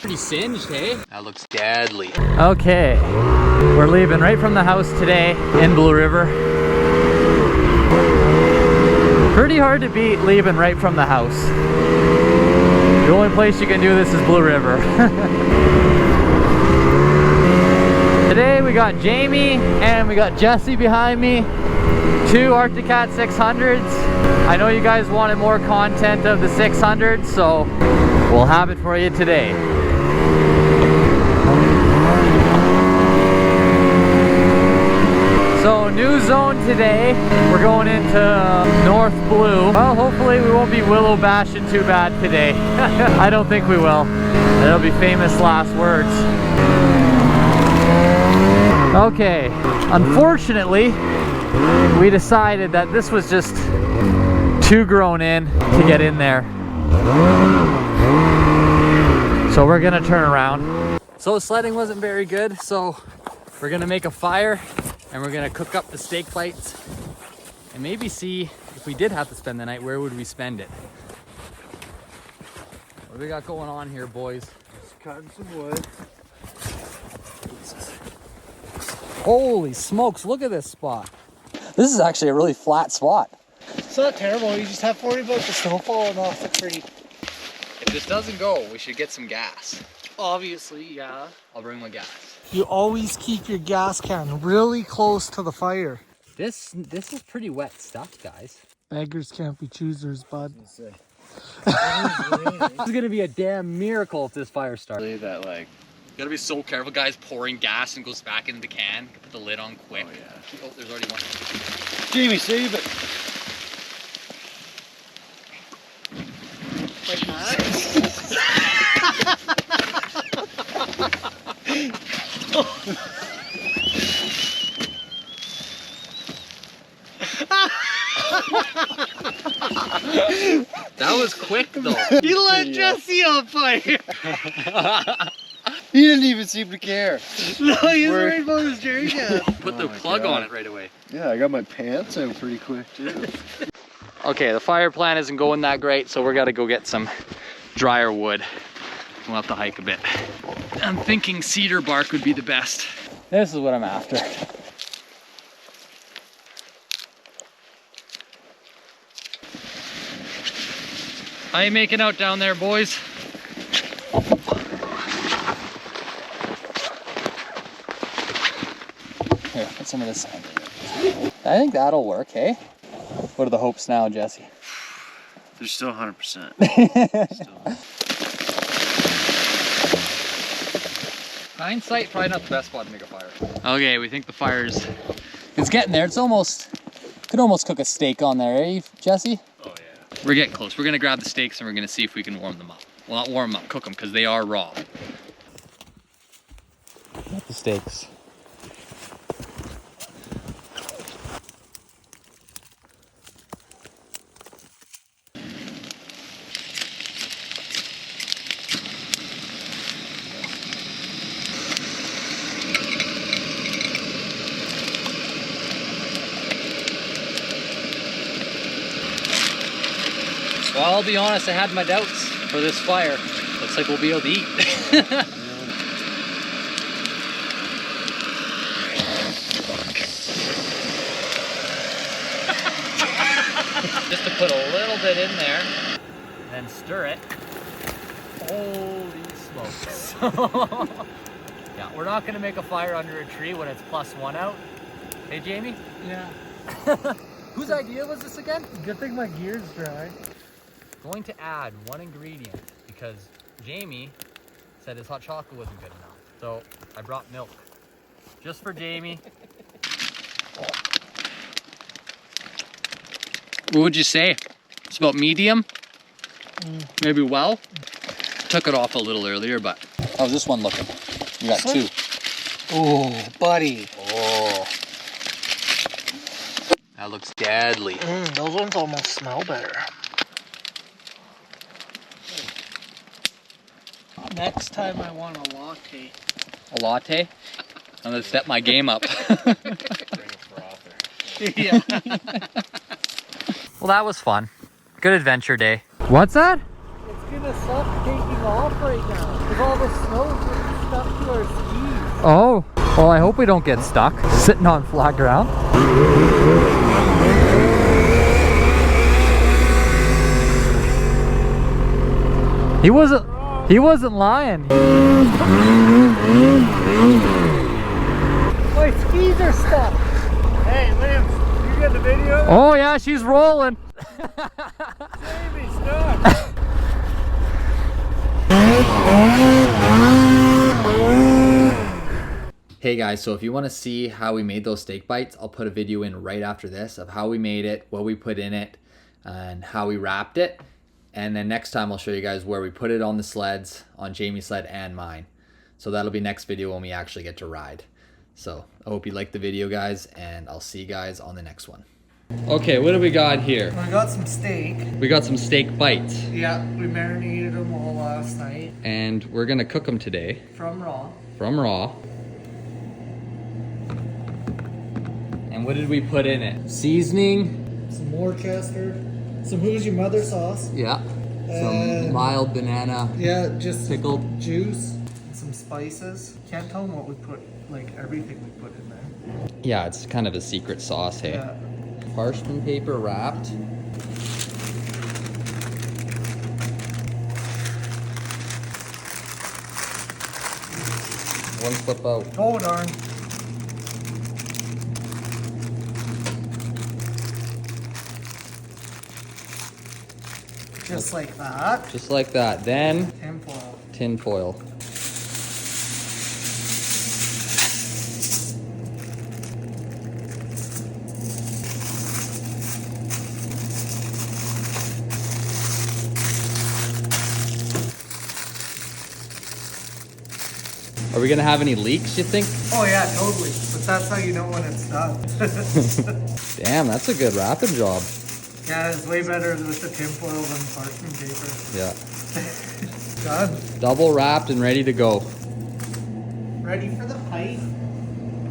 Pretty singed, hey? That looks deadly. Okay, we're leaving right from the house today in Blue River. Pretty hard to beat leaving right from the house. The only place you can do this is Blue River. Today we got Jamie and we got Jesse behind me. 2 Arctic Cat 600s. I know you guys wanted more content of the 600s, so we'll have it for you today. So new zone today, we're going into North Blue. Well, hopefully we won't be willow bashing too bad today. I don't think we will. That'll be famous last words. Okay, unfortunately, we decided that this was just too grown in to get in there. So we're gonna turn around. So sledding wasn't very good, so we're gonna make a fire and we're gonna cook up the steak plates and maybe see if we did have to spend the night, where would we spend it? What do we got going on here, boys? Just cutting some wood. Holy smokes, look at this spot. This is actually a really flat spot. It's not terrible, you just have to worry about the snow falling off the tree. If this doesn't go, we should get some gas. Obviously, yeah. I'll bring my gas. You always keep your gas can really close to the fire. This is pretty wet stuff, guys. Beggars can't be choosers, bud. This is gonna be a damn miracle if this fire starts. That like, you gotta be so careful, guys. Pouring gas and goes back into the can. Put the lid on quick. Oh yeah. Oh, there's already one. Jamie, save it. Like that? That was quick though. You let Jesse on fire! He didn't even seem to care. No, he's worried about his jerrycan. Put the plug on it right away. Yeah, I got my pants out pretty quick too. Okay, the fire plan isn't going that great, so we're gotta go get some drier wood. We'll have to hike a bit. I'm thinking cedar bark would be the best. This is what I'm after. How you making out down there, boys? Here, put some of this on. I think that'll work, hey? What are the hopes now, Jesse? They're still 100%. Hindsight, probably not the best spot to make a fire. Okay, we think the fire's... It's getting there. It's almost... Could almost cook a steak on there, eh, Jesse? Oh yeah. We're getting close. We're gonna grab the steaks and we're gonna see if we can warm them up. Well, not warm them up, cook them, because they are raw. Got the steaks. Well, I'll be honest, I had my doubts for this fire. Looks like we'll be able to eat. Just to put a little bit in there, then stir it. Holy smokes. Yeah, we're not gonna make a fire under a tree when it's +1 out. Hey, Jamie? Yeah. Whose idea was this again? Good thing my gear's dry. Going to add one ingredient because Jamie said his hot chocolate wasn't good enough. So I brought milk just for Jamie. What would you say? It's about medium? Maybe well? Took it off a little earlier, but... How's this one looking? You got two. Oh, buddy. Oh. That looks deadly. Those ones almost smell better. Next time I want a latte. A latte? I'm gonna step my game up. Yeah. Well, that was fun. Good adventure day. What's that? It's gonna stop taking off right now. Because all the snow's stuck to our skis. Oh, well, I hope we don't get stuck sitting on flat ground. He wasn't lying. My skis are stuck. Hey, Liam, you get the video? Oh yeah, she's rolling. Baby, stuck. Hey guys, so if you want to see how we made those steak bites, I'll put a video in right after this of how we made it, what we put in it, and how we wrapped it. And then next time I'll show you guys where we put it on the sleds, on Jamie's sled and mine. So that'll be next video when we actually get to ride. So I hope you liked the video, guys, and I'll see you guys on the next one. Okay, what do we got here? I got some steak. We got some steak bites. Yeah, we marinated them all last night. And we're gonna cook them today. From raw. From raw. And what did we put in it? Seasoning. Some Worcester. Some Who's Your Mother sauce. Yeah. Some mild banana. Yeah, just pickled juice. And some spices. Can't tell them what we put, like everything we put in there. Yeah, it's kind of a secret sauce, hey? Yeah. Parchment paper wrapped. One flip out. Oh darn. Just like that. Just like that. Then Tinfoil. tin foil. Are we gonna have any leaks, you think? Oh yeah, totally. But that's how you know when it's done. Damn, that's a good wrapping job. Yeah, it's way better with the tinfoil than parchment paper. Yeah. Done. Double wrapped and ready to go. Ready for the pipe?